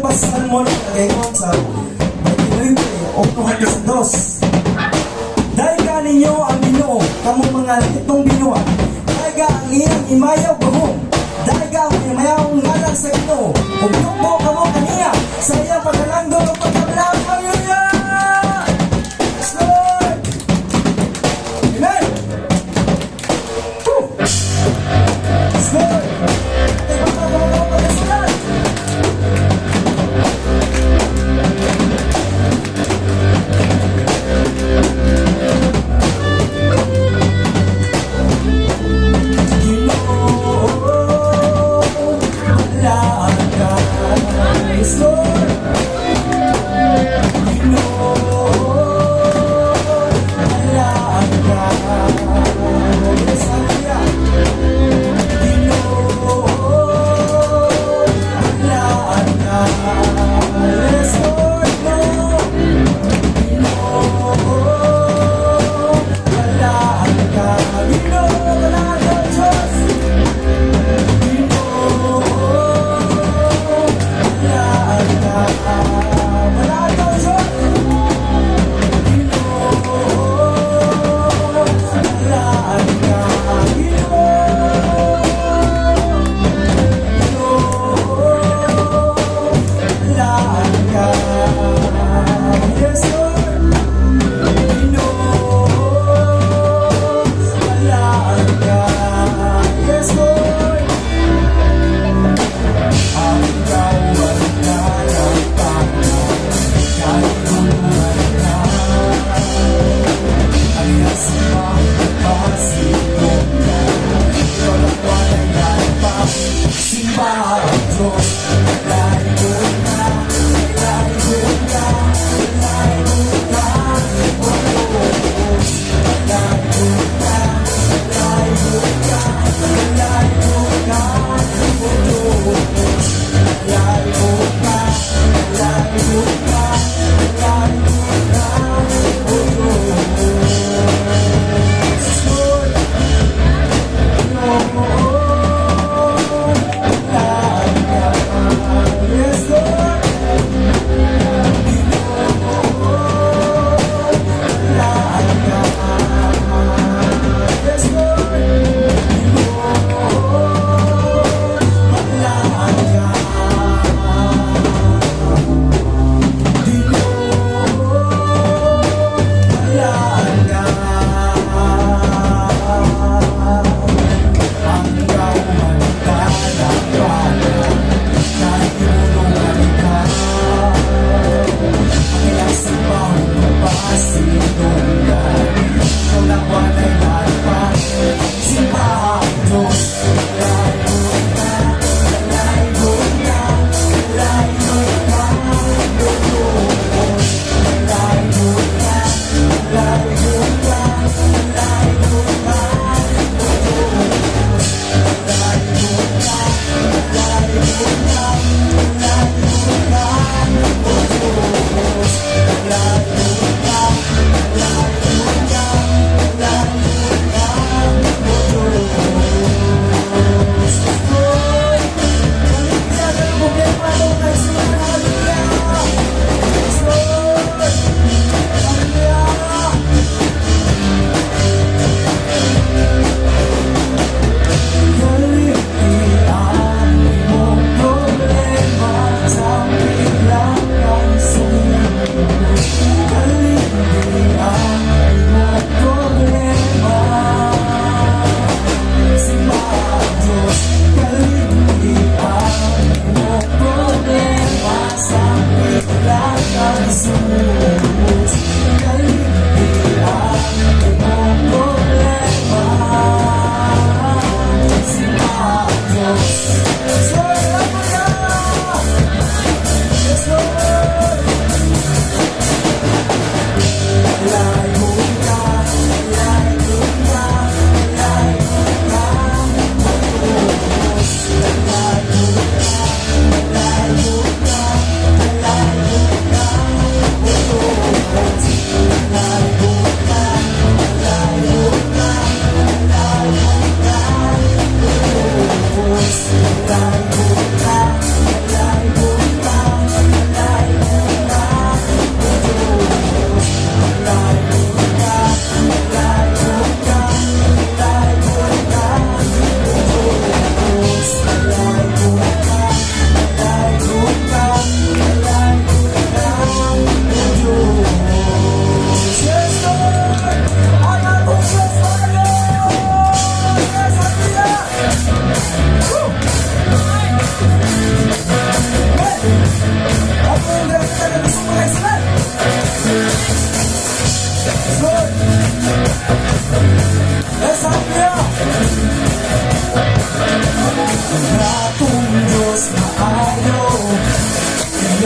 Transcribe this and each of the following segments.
basan mo na kagayon sa 29 o 202. Dahil ka ninyo ang Ginoo, kamo mga litong binuha. Dahil ka ang iyang imayaw bahong. Dahil ka ang imayaw ngalan sa Ginoo. Kung mo kamo kaniya, sa iyang pagkalanggol o pagkabilang. Hallelujah! Yes, Lord! Amen! Woo! Yes, Lord! Ito pa mga pagkasulat. Ginoo, wala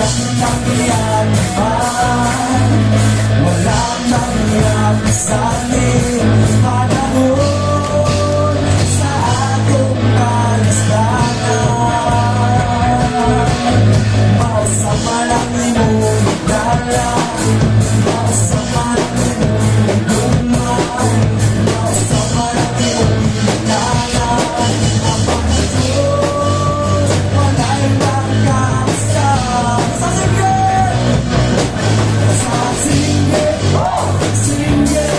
Tiyak ng iyan walang nangyari sa ating panahon sa atong kalistanan. Mausama lang imong dala, mausama lang imong duman, mausama lang imong dala. Ang mga Diyos, wala'y magkasa. Sa sige! Sa sige! Sige!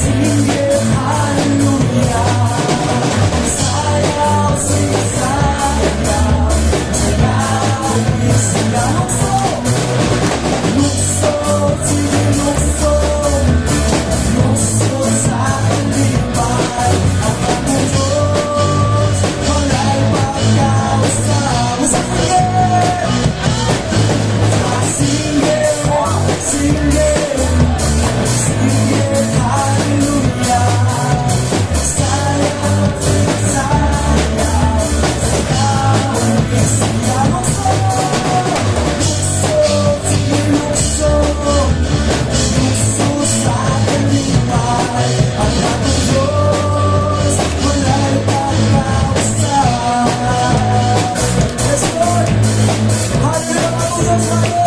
Sige! Hallelujah! Sayaw, sige, sayaw, sayaw, sige, lukso! Lukso, sige, lukso! Lukso sa kalipay, ang mga Diyos, wala'y magkasama. Sa sige! Sige, sige, sige, hallelujah. Sayaw, sayaw, sayaw, sige, lukso! Lukso, sige, lukso! Lukso sa kalipay, ang mga Diyos, wala'y magkasama. Yes, Lord! Hallelujah, mga Diyos tayo!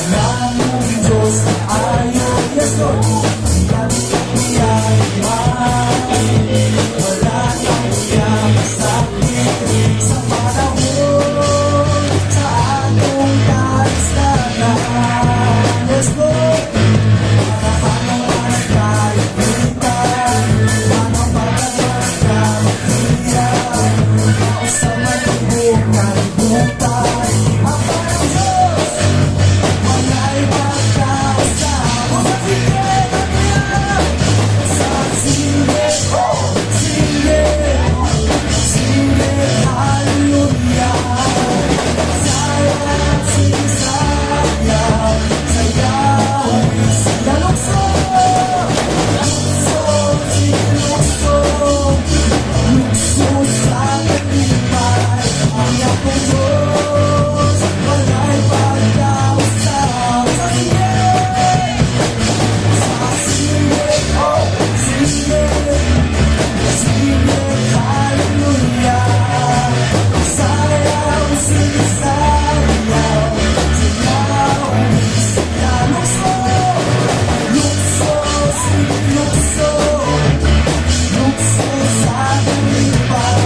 Ang among Diyos ayo, yes Lord, iyan wala nang sakit sa panahon sa atong kalistanan. Yes Lord, paano managkalitan, paano pagkakalitan, mausama ng buong kalibutan, ang parang Diyos, wala'y magkasama. Sa sige, sige, sige, hallelujah. Sayaw, sige, sayaw, sayaw, sige, lukso! Lukso, sige, lukso! Lukso sa kalipay, ang akong Diyos, wala'y magkasama. Sa sige! Sa sige, sige, sige, hallelujah. Sayaw, sige, sayaw, sayaw, sige, lukso! Lukso, sige, lukso! Lukso sa kalipay,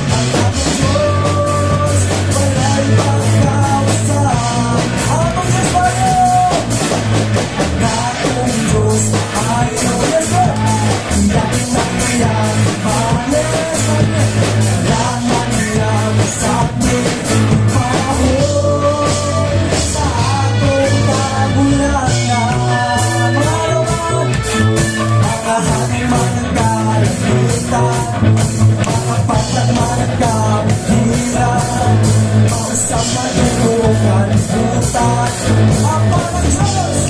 ang akong Diyos, wala'y magkasama. Ang akong Diyos tayo! Ang akong Diyos ayo, yes Lord! Iyak ng iyang malis, walang nangyari sa ating panahon sa atong kabulangan. Mga Roman, mga hangin managkalitan, mga patang managkalitan, mausama ng buong kalibutan, ang parang Diyos,